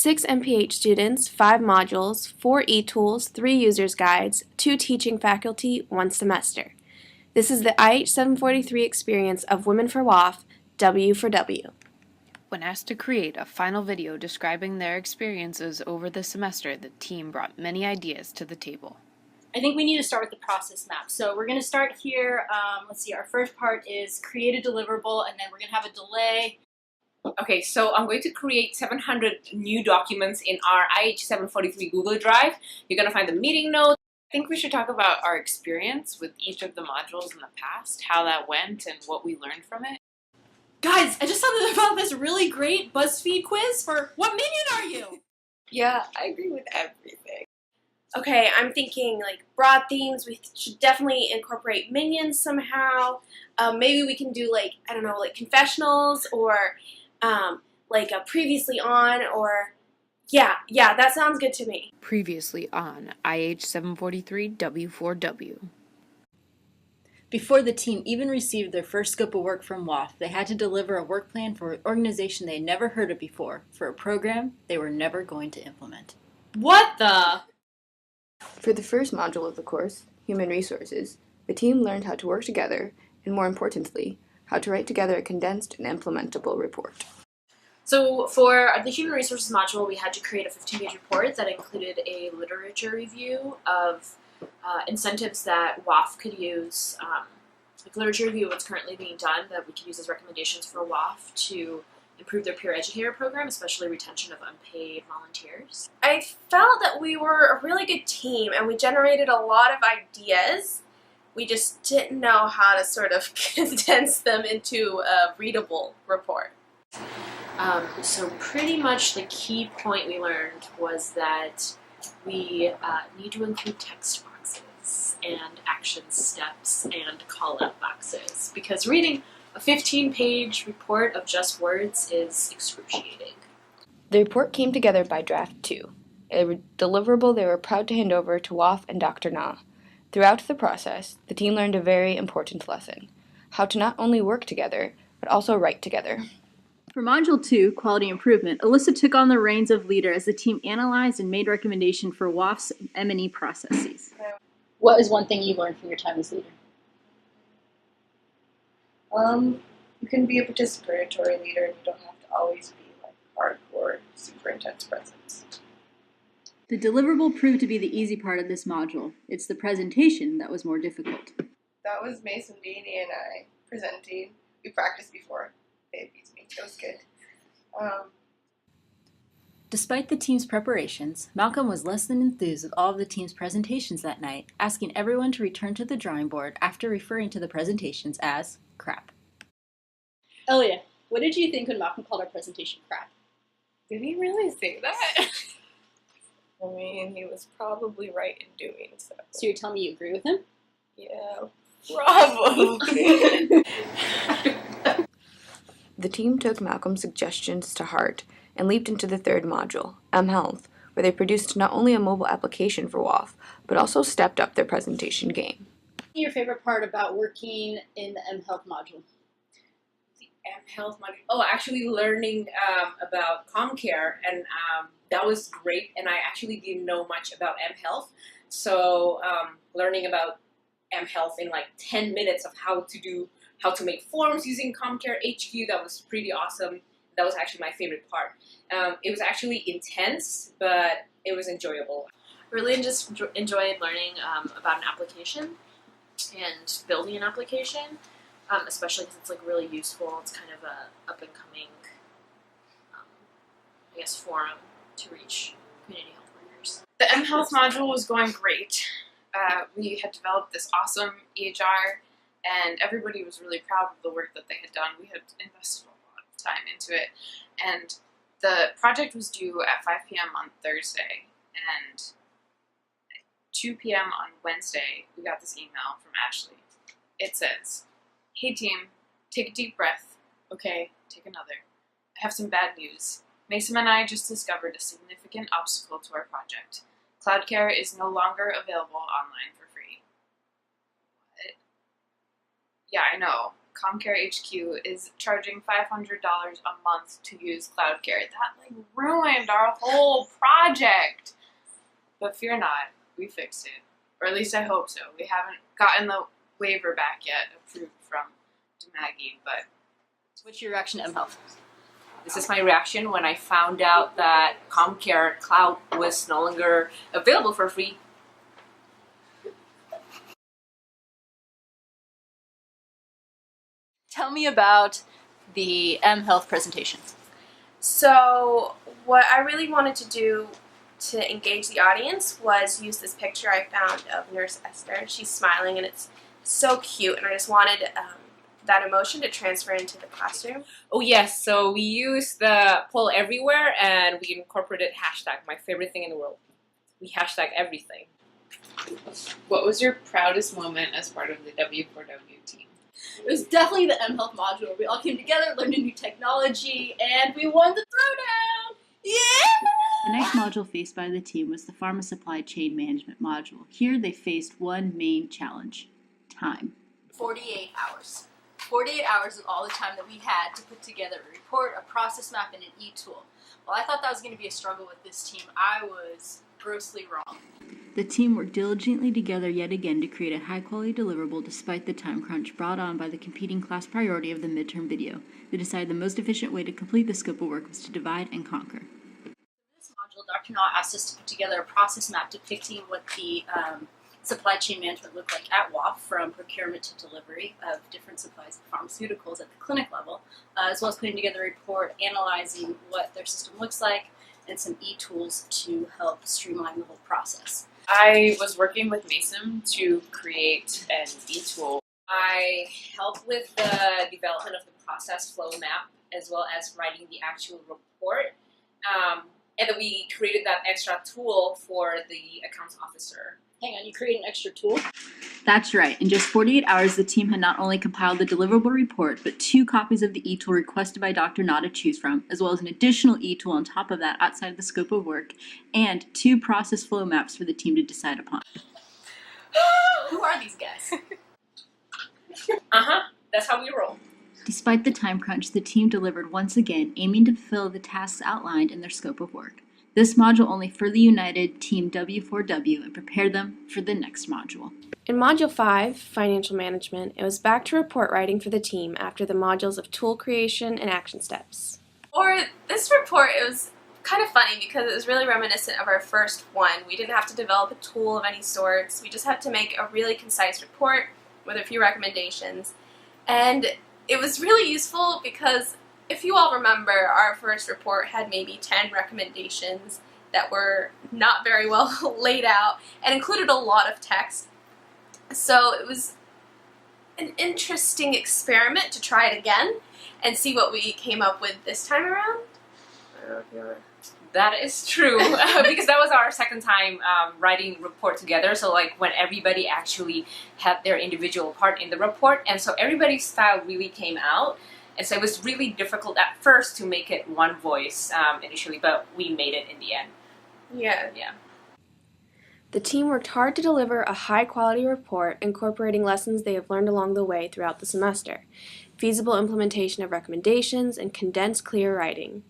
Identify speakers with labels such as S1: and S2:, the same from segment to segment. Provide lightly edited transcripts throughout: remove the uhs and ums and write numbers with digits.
S1: 6 MPH students, 5 modules, 4 e-tools, 3 users guides, 2 teaching faculty, 1 semester. This is the IH743 experience of Women for WAF, W4W.
S2: When asked to create a final video describing their experiences over the semester, the team brought many ideas to the table.
S3: I think we need to start with the process map. So we're going to start here. Let's see, our first part is create a deliverable, and then we're going to have a delay.
S4: Okay, so I'm going to create 700 new documents in our IH743 Google Drive. You're going to find the meeting notes. I think we should talk about our experience with each of the modules in the past, how that went, and what we learned from it.
S3: Guys, I just thought about this really great BuzzFeed quiz for what minion are you?
S4: Yeah, I agree with everything.
S1: Okay, I'm thinking like broad themes. We should definitely incorporate minions somehow. Maybe we can do like, I don't know, like confessionals or like a previously on or yeah, that sounds good to me.
S2: Previously on IH743 W4W.
S5: Before the team even received their first scope of work from WAF, they had to deliver a work plan for an organization they had never heard of before, for a program they were never going to implement.
S3: What the?
S6: For the first module of the course, Human Resources, the team learned how to work together, and more importantly, how to write together a condensed and implementable report.
S3: So for the Human Resources module, we had to create a 15-page report that included a literature review of incentives that WAF could use, like literature review of what's currently being done that we could use as recommendations for WAF to improve their peer educator program, especially retention of unpaid volunteers.
S1: I felt that we were a really good team and we generated a lot of ideas. We just didn't know how to sort of condense them into a readable report.
S3: So pretty much the key point we learned was that we need to include text boxes and action steps and call-out boxes, because reading a 15-page report of just words is excruciating.
S6: The report came together by Draft 2, a deliverable they were proud to hand over to WAF and Dr. Na. Throughout the process, the team learned a very important lesson: how to not only work together, but also write together.
S5: For Module 2, Quality Improvement, Alyssa took on the reins of leader as the team analyzed and made recommendation for WAF's M&E processes.
S7: What is one thing you learned from your time as leader?
S8: You can be a participatory leader and you don't have to always be like hardcore, super intense presence.
S5: The deliverable proved to be the easy part of this module. It's the presentation that was more difficult.
S8: That was Mason Beanie and I presenting. We practiced before. It beats me. It was good.
S5: Despite the team's preparations, Malcolm was less than enthused with all of the team's presentations that night, asking everyone to return to the drawing board after referring to the presentations as crap.
S7: Elia, what did you think when Malcolm called our presentation crap?
S4: Did he really say that?
S8: I mean, he was probably right in doing so.
S7: So you're telling me you agree with him?
S8: Yeah, probably.
S6: The team took Malcolm's suggestions to heart and leaped into the third module, mHealth, where they produced not only a mobile application for WAF, but also stepped up their presentation game.
S7: What's your favorite part about working in the mHealth module?
S4: The mHealth module. Oh, actually learning about ComCare, and that was great. And I actually didn't know much about mHealth, so learning about mHealth in like 10 minutes of how to make forms using ComCare HQ, that was pretty awesome. That was actually my favorite part. It was actually intense, but it was enjoyable.
S3: Really just enjoyed learning about an application and building an application, especially because it's like really useful. It's kind of a up-and-coming, I guess, forum to reach community health workers.
S4: The mHealth module was going great. We had developed this awesome EHR, and everybody was really proud of the work that they had done. We had invested a lot of time into it, and the project was due at 5 p.m. on Thursday, and at 2 p.m. on Wednesday, we got this email from Ashley. It says, "Hey team, take a deep breath. Okay, take another. I have some bad news. Mason and I just discovered a significant obstacle to our project. CloudCare is no longer available online for free." What? Yeah, I know. ComCare HQ is charging $500 a month to use CloudCare. That like ruined our whole project. But fear not, we fixed it. Or at least I hope so. We haven't gotten the waiver back yet, approved from Maggie, but...
S5: What's your reaction to mHealth?
S9: This is my reaction when I found out that ComCare Cloud was no longer available for free.
S5: Tell me about the mHealth presentations.
S1: So what I really wanted to do to engage the audience was use this picture I found of Nurse Esther. She's smiling and it's so cute, and I just wanted that emotion to transfer into the classroom.
S9: Oh yes, so we used the poll everywhere and we incorporated hashtag, my favorite thing in the world. We hashtag everything.
S4: What was your proudest moment as part of the W4W team?
S7: It was definitely the mHealth module. We all came together, learned a new technology, and we won the throwdown! Yeah!
S5: The next module faced by the team was the Pharma Supply Chain Management module. Here they faced one main challenge: time.
S7: 48 hours. 48 hours is all the time that we had to put together a report, a process map, and an e-tool. Well, I thought that was going to be a struggle with this team. I was grossly wrong.
S5: The team worked diligently together yet again to create a high-quality deliverable despite the time crunch brought on by the competing class priority of the midterm video. They decided the most efficient way to complete the scope of work was to divide and conquer.
S7: For this module, Dr. Knott asked us to put together a process map depicting what the supply chain management looked like at WAF, from procurement to delivery of different supplies and pharmaceuticals at the clinic level, as well as putting together a report analyzing what their system looks like and some e-tools to help streamline the whole process.
S4: I was working with Mason to create an e-tool.
S9: I helped with the development of the process flow map as well as writing the actual report. And then we created that extra tool for the accounts officer.
S7: Hang on, you created an extra tool?
S5: That's right. In just 48 hours, the team had not only compiled the deliverable report, but 2 copies of the e-tool requested by Dr. Knott to choose from, as well as an additional e-tool on top of that outside of the scope of work, and 2 process flow maps for the team to decide upon.
S7: Who are these guys?
S9: That's how we roll.
S5: Despite the time crunch, the team delivered once again, aiming to fulfill the tasks outlined in their scope of work. This module only further united Team W4W and prepared them for the next module.
S1: In Module 5, Financial Management, it was back to report writing for the team after the modules of tool creation and action steps. For this report, it was kind of funny because it was really reminiscent of our first one. We didn't have to develop a tool of any sorts. We just had to make a really concise report with a few recommendations. And it was really useful because, if you all remember, our first report had maybe 10 recommendations that were not very well laid out and included a lot of text. So it was an interesting experiment to try it again and see what we came up with this time around. I don't know if you were...
S9: That is true, because that was our second time writing report together. So like when everybody actually had their individual part in the report, and so everybody's style really came out. And so it was really difficult at first to make it one voice initially, but we made it in the end.
S1: Yeah.
S9: Yeah.
S1: The team worked hard to deliver a high-quality report incorporating lessons they have learned along the way throughout the semester, feasible implementation of recommendations, and condensed, clear writing.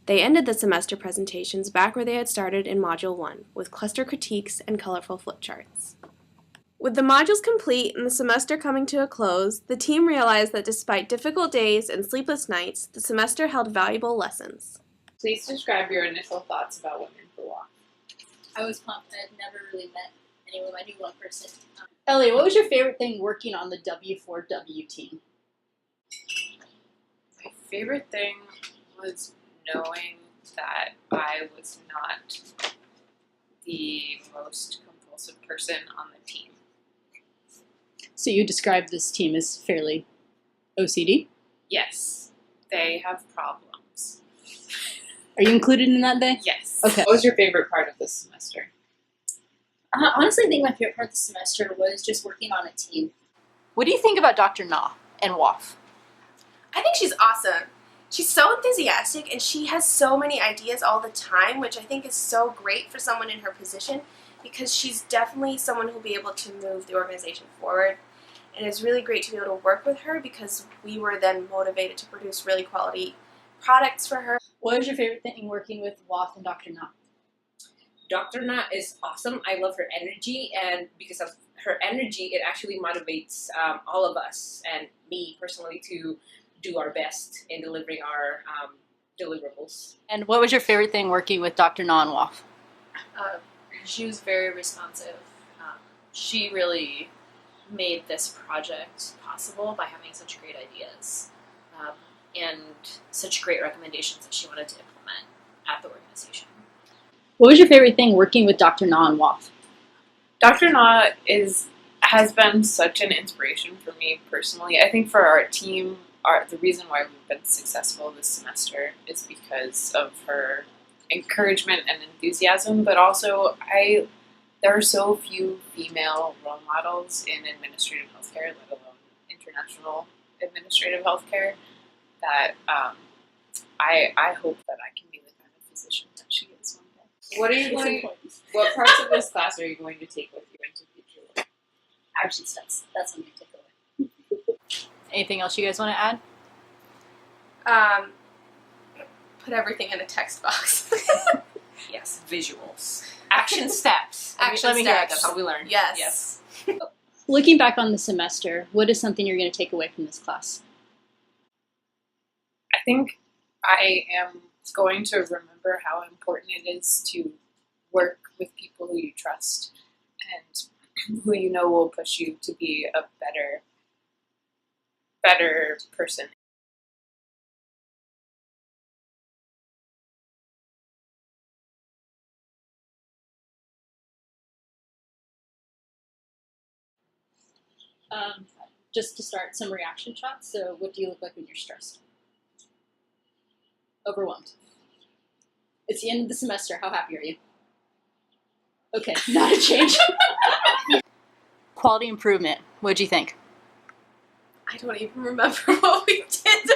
S1: They ended the semester presentations back where they had started in Module 1, with cluster critiques and colorful flipcharts. With the modules complete and the semester coming to a close, the team realized that despite difficult days and sleepless nights, the semester held valuable lessons.
S4: Please describe your initial thoughts about Women for WAF.
S7: I was pumped. I had never really met anyone. I knew one person. Elliot, what was your favorite thing working on the W4W team?
S4: My favorite thing was knowing that I was not the most compulsive person on the team.
S7: So you described this team as fairly OCD?
S4: Yes, they have problems.
S7: Are you included in that day?
S4: Yes.
S7: Okay.
S4: What was your favorite part of this semester?
S10: Honestly, I think my favorite part of the semester was just working on a team.
S5: What do you think about Dr. Na and WAF?
S1: I think she's awesome. She's so enthusiastic and she has so many ideas all the time, which I think is so great for someone in her position because she's definitely someone who'll be able to move the organization forward. and it's really great to be able to work with her because we were then motivated to produce really quality products for her.
S10: What was your favorite thing working with WAF and Dr. Na?
S9: Dr. Na is awesome. I love her energy, and because of her energy, it actually motivates all of us and me personally to do our best in delivering our deliverables.
S7: And what was your favorite thing working with Dr. Na and WAF?
S3: She was very responsive. She really made this project possible by having such great ideas and such great recommendations that she wanted to implement at the organization.
S10: What was your favorite thing working with Dr. Na and WAF?
S4: Dr. Na has been such an inspiration for me personally. I think for our team, the reason why we've been successful this semester is because of her encouragement and enthusiasm, but also there are so few female role models in administrative healthcare, let alone international administrative healthcare, that I hope that I can be the kind of physician that she is one day.
S9: What parts of this class are you going to take with you into future work?
S10: Actually, that's something to take away.
S7: Anything else you guys want to add?
S1: Put everything in a text box.
S9: Yes, visuals. Action steps.
S1: Action
S9: Let me hear it.
S1: steps.
S9: That's how we learn.
S1: Yes.
S10: Looking back on the semester, what is something you're going to take away from this class?
S4: I think I am going to remember how important it is to work with people who you trust and who you know will push you to be a better person.
S10: Just to start, some reaction shots. So what do you look like when you're stressed? Overwhelmed. It's the end of the semester. How happy are you? Okay, not a change.
S7: Quality improvement. What'd you think?
S1: I don't even remember what we did.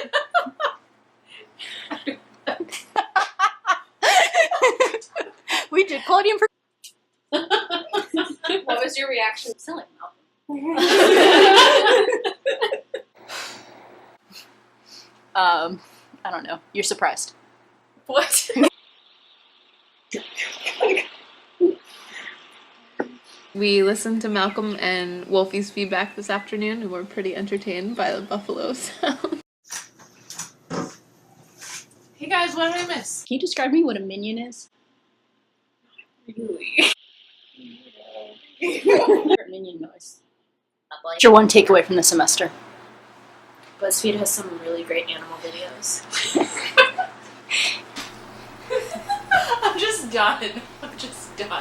S7: We did quality improvement.
S1: What was your reaction?
S10: Sound like Malcolm.
S7: I don't know. You're surprised.
S1: What?
S2: We listened to Malcolm and Wolfie's feedback this afternoon, and we're pretty entertained by the buffalo sound.
S4: Hey guys, what did I miss?
S10: Can you describe me what a minion is?
S4: Really?
S10: Minion noise.
S7: What's your one takeaway from the semester?
S3: BuzzFeed has some really great animal videos.
S9: I'm just done. I'm just done.